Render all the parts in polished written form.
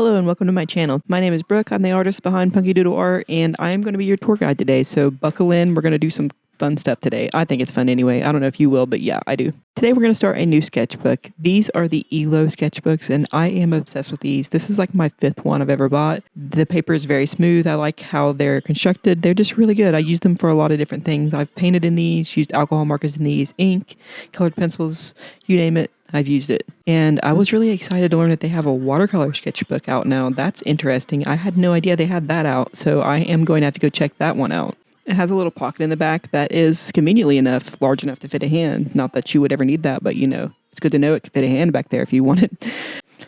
Hello and welcome to my channel. My name is Brooke. I'm the artist behind Punky Doodle Art, and I am going to be your tour guide today. So buckle in. We're going to do some fun stuff today. I think it's fun anyway. I don't know if you will, but yeah, I do. Today we're going to start a new sketchbook. These are the ELO sketchbooks, and I am obsessed with these. This is like my 5th one I've ever bought. The paper is very smooth. I like how they're constructed. They're just really good. I use them for a lot of different things. I've painted in these, used alcohol markers in these, ink, colored pencils, you name it. I've used it. And I was really excited to learn that they have a watercolor sketchbook out now. That's interesting. I had no idea they had that out, so I am going to have to go check that one out. It has a little pocket in the back that is conveniently enough, large enough to fit a hand. Not that you would ever need that, but you know, it's good to know it could fit a hand back there if you want it.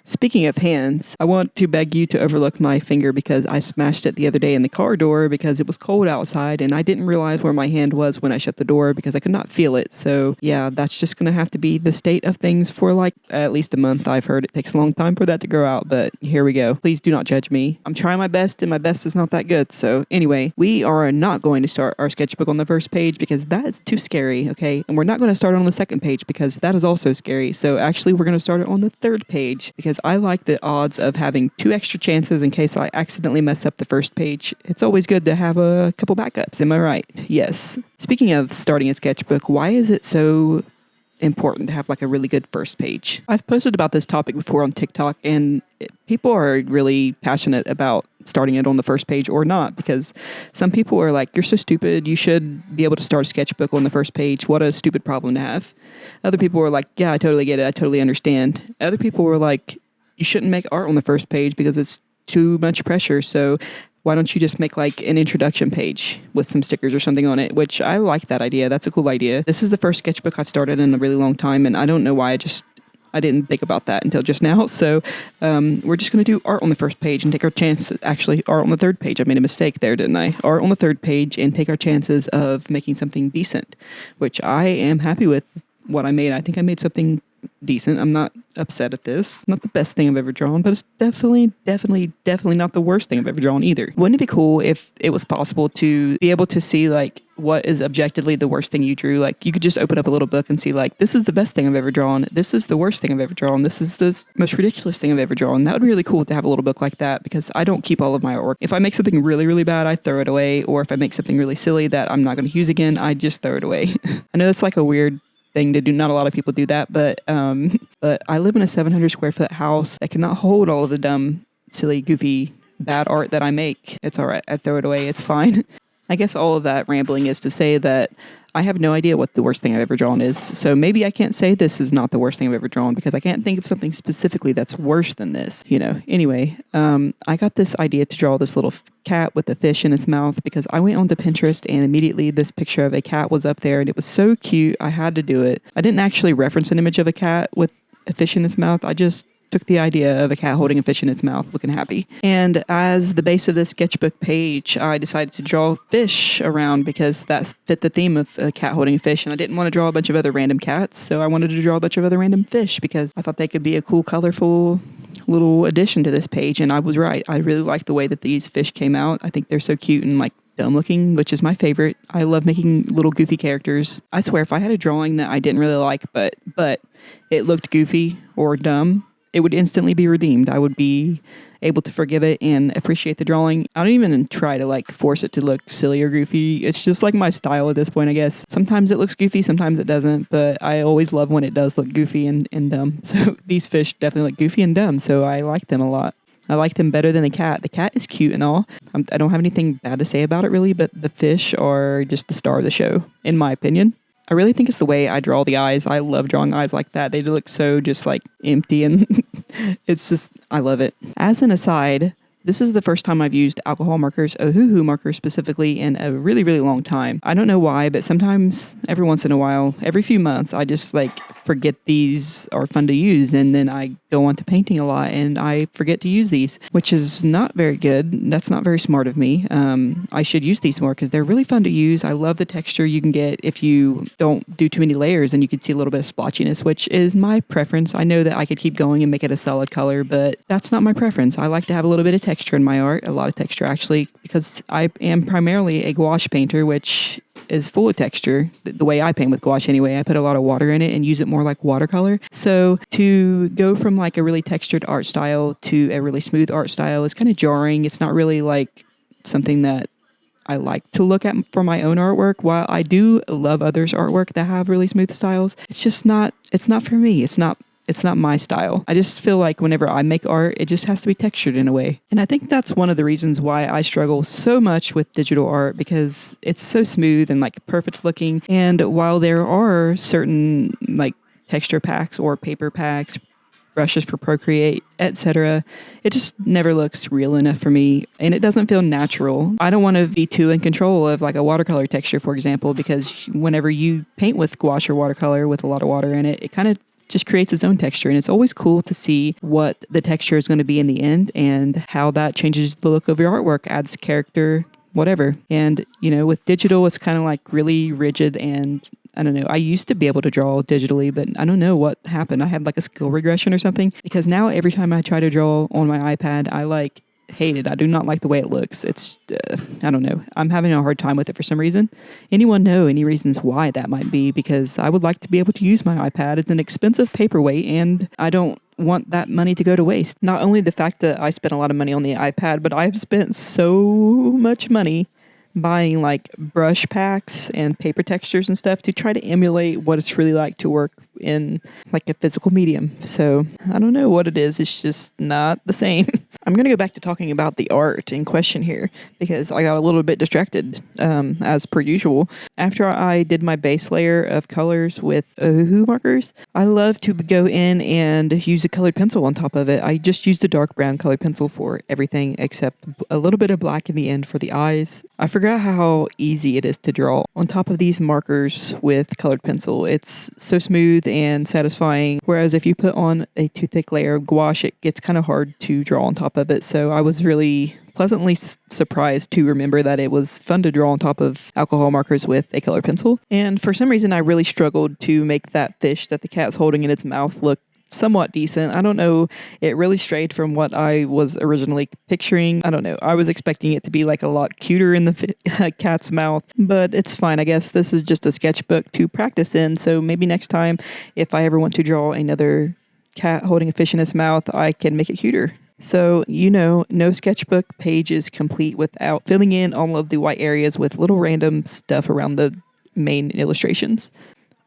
Speaking of hands, I want to beg you to overlook my finger because I smashed it the other day in the car door because it was cold outside and I didn't realize where my hand was when I shut the door because I could not feel it. So yeah, that's just going to have to be the state of things for like at least a month. I've heard it takes a long time for that to grow out, but here we go. Please do not judge me. I'm trying my best and my best is not that good. So anyway, we are not going to start our sketchbook on the first page because that is too scary, okay? And we're not going to start on the second page because that is also scary. So actually we're going to start it on the third page because I like the odds of having 2 extra chances in case I accidentally mess up the first page. It's always good to have a couple backups, am I right? Yes. Speaking of starting a sketchbook, why is it so important to have like a really good first page? I've posted about this topic before on TikTok and people are really passionate about starting it on the first page or not because some people are like, you're so stupid, you should be able to start a sketchbook on the first page. What a stupid problem to have. Other people were like, yeah, I totally get it. I totally understand. Other people were like, you shouldn't make art on the first page because it's too much pressure. So why don't you just make like an introduction page with some stickers or something on it, which I like that idea. That's a cool idea. This is the first sketchbook I've started in a really long time. And I don't know why I didn't think about that until just now. So we're just going to do art on the first page and take our chances. Actually, art on the third page. I made a mistake there, didn't I? Art on the third page and take our chances of making something decent, which I am happy with what I made. I think I made something decent. I'm not upset at this. Not the best thing I've ever drawn, but it's definitely not the worst thing I've ever drawn either. Wouldn't it be cool if it was possible to be able to see like what is objectively the worst thing you drew? Like you could just open up a little book and see like, this is the best thing I've ever drawn. This is the worst thing I've ever drawn. This is the most ridiculous thing I've ever drawn. That would be really cool to have a little book like that because I don't keep all of my artwork. If I make something really, really bad, I throw it away. Or if I make something really silly that I'm not going to use again, I just throw it away. I know that's like a weird thing to do. Not a lot of people do that, but I live in a 700 square foot house that cannot hold all of the dumb, silly, goofy, bad art that I make. It's all right. I throw it away. It's fine. I guess all of that rambling is to say that I have no idea what the worst thing I've ever drawn is. So maybe I can't say this is not the worst thing I've ever drawn because I can't think of something specifically that's worse than this, you know. Anyway, I got this idea to draw this little cat with a fish in its mouth because I went onto Pinterest and immediately this picture of a cat was up there and it was so cute. I had to do it. I didn't actually reference an image of a cat with a fish in its mouth. I just took the idea of a cat holding a fish in its mouth, looking happy. And as the base of this sketchbook page, I decided to draw fish around because that fit the theme of a cat holding a fish. And I didn't want to draw a bunch of other random cats, so I wanted to draw a bunch of other random fish because I thought they could be a cool, colorful little addition to this page. And I was right. I really like the way that these fish came out. I think they're so cute and like dumb looking, which is my favorite. I love making little goofy characters. I swear, if I had a drawing that I didn't really like, but it looked goofy or dumb, it would instantly be redeemed. I would be able to forgive it and appreciate the drawing. I don't even try to like force it to look silly or goofy. It's just like my style at this point, I guess. Sometimes it looks goofy, sometimes it doesn't, but I always love when it does look goofy and dumb. So these fish definitely look goofy and dumb, so I like them a lot. I like them better than the cat. The cat is cute and all. I don't have anything bad to say about it really, but the fish are just the star of the show, in my opinion. I really think it's the way I draw the eyes. I love drawing eyes like that. They look so just like empty and it's just, I love it. As an aside, this is the first time I've used alcohol markers, Ohuhu markers specifically, in a really, really long time. I don't know why, but sometimes, every once in a while, every few months, I just like forget these are fun to use. And then I go on to painting a lot and I forget to use these, which is not very good. That's not very smart of me. I should use these more because they're really fun to use. I love the texture you can get if you don't do too many layers and you can see a little bit of splotchiness, which is my preference. I know that I could keep going and make it a solid color, but that's not my preference. I like to have a little bit of texture in my art, a lot of texture actually, because I am primarily a gouache painter, which is full of texture. The way I paint with gouache anyway, I put a lot of water in it and use it more like watercolor. So to go from like a really textured art style to a really smooth art style is kind of jarring. It's not really like something that I like to look at for my own artwork. While I do love others' artwork that have really smooth styles, it's not for me. It's not my style. I just feel like whenever I make art, it just has to be textured in a way. And I think that's one of the reasons why I struggle so much with digital art, because it's so smooth and like perfect looking. And while there are certain like texture packs or paper packs, brushes for Procreate, etc., it just never looks real enough for me, and it doesn't feel natural. I don't want to be too in control of like a watercolor texture, for example, because whenever you paint with gouache or watercolor with a lot of water in it, it kind of just creates its own texture, and it's always cool to see what the texture is going to be in the end and how that changes the look of your artwork, adds character, whatever. And with digital, it's kind of like really rigid, and I don't know. I used to be able to draw digitally, but I don't know what happened. I had like a skill regression or something, because now every time I try to draw on my iPad, I like hate it. I do not like the way it looks. It's, I don't know. I'm having a hard time with it for some reason. Anyone know any reasons why that might be? Because I would like to be able to use my iPad. It's an expensive paperweight, and I don't want that money to go to waste. Not only the fact that I spent a lot of money on the iPad, but I've spent so much money buying like brush packs and paper textures and stuff to try to emulate what it's really like to work in like a physical medium. So I don't know what it is. It's just not the same. I'm going to go back to talking about the art in question here, because I got a little bit distracted, as per usual. After I did my base layer of colors with Ohuhu markers, I love to go in and use a colored pencil on top of it. I just used a dark brown colored pencil for everything except a little bit of black in the end for the eyes. I forgot how easy it is to draw on top of these markers with colored pencil. It's so smooth and satisfying, whereas if you put on a too thick layer of gouache, it gets kind of hard to draw on top of it. So I was really pleasantly surprised to remember that it was fun to draw on top of alcohol markers with a colored pencil. And for some reason, I really struggled to make that fish that the cat's holding in its mouth look somewhat decent. I don't know. It really strayed from what I was originally picturing. I don't know. I was expecting it to be like a lot cuter in the cat's mouth, but it's fine. I guess this is just a sketchbook to practice in. So maybe next time, if I ever want to draw another cat holding a fish in its mouth, I can make it cuter. So, no sketchbook page is complete without filling in all of the white areas with little random stuff around the main illustrations.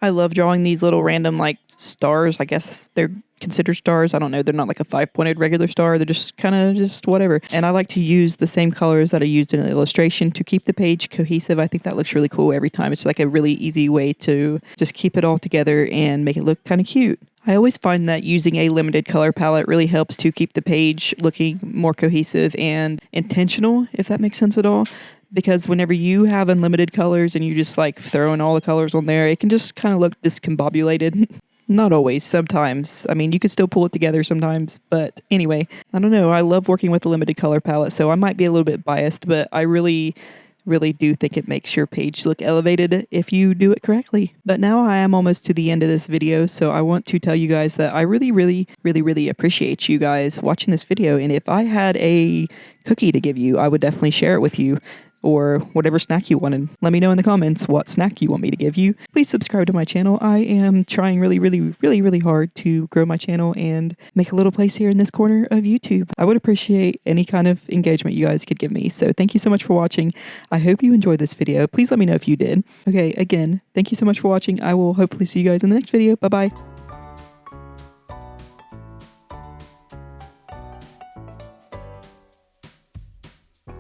I love drawing these little random like stars. I guess they're considered stars. I don't know. They're not like a 5-pointed regular star. They're just kind of just whatever. And I like to use the same colors that I used in an illustration to keep the page cohesive. I think that looks really cool every time. It's like a really easy way to just keep it all together and make it look kind of cute. I always find that using a limited color palette really helps to keep the page looking more cohesive and intentional, if that makes sense at all. Because whenever you have unlimited colors and you just like throw in all the colors on there, it can just kind of look discombobulated. Not always, sometimes. I mean, you can still pull it together sometimes. But anyway, I don't know. I love working with a limited color palette, so I might be a little bit biased, but I really do think it makes your page look elevated if you do it correctly. But now I am almost to the end of this video, so I want to tell you guys that I really appreciate you guys watching this video. And if I had a cookie to give you, I would definitely share it with you, or whatever snack you wanted. Let me know in the comments what snack you want me to give you. Please subscribe to my channel. I am trying really hard to grow my channel and make a little place here in this corner of YouTube. I would appreciate any kind of engagement you guys could give me. So thank you so much for watching. I hope you enjoyed this video. Please let me know if you did. Okay, again, thank you so much for watching. I will hopefully see you guys in the next video. Bye-bye.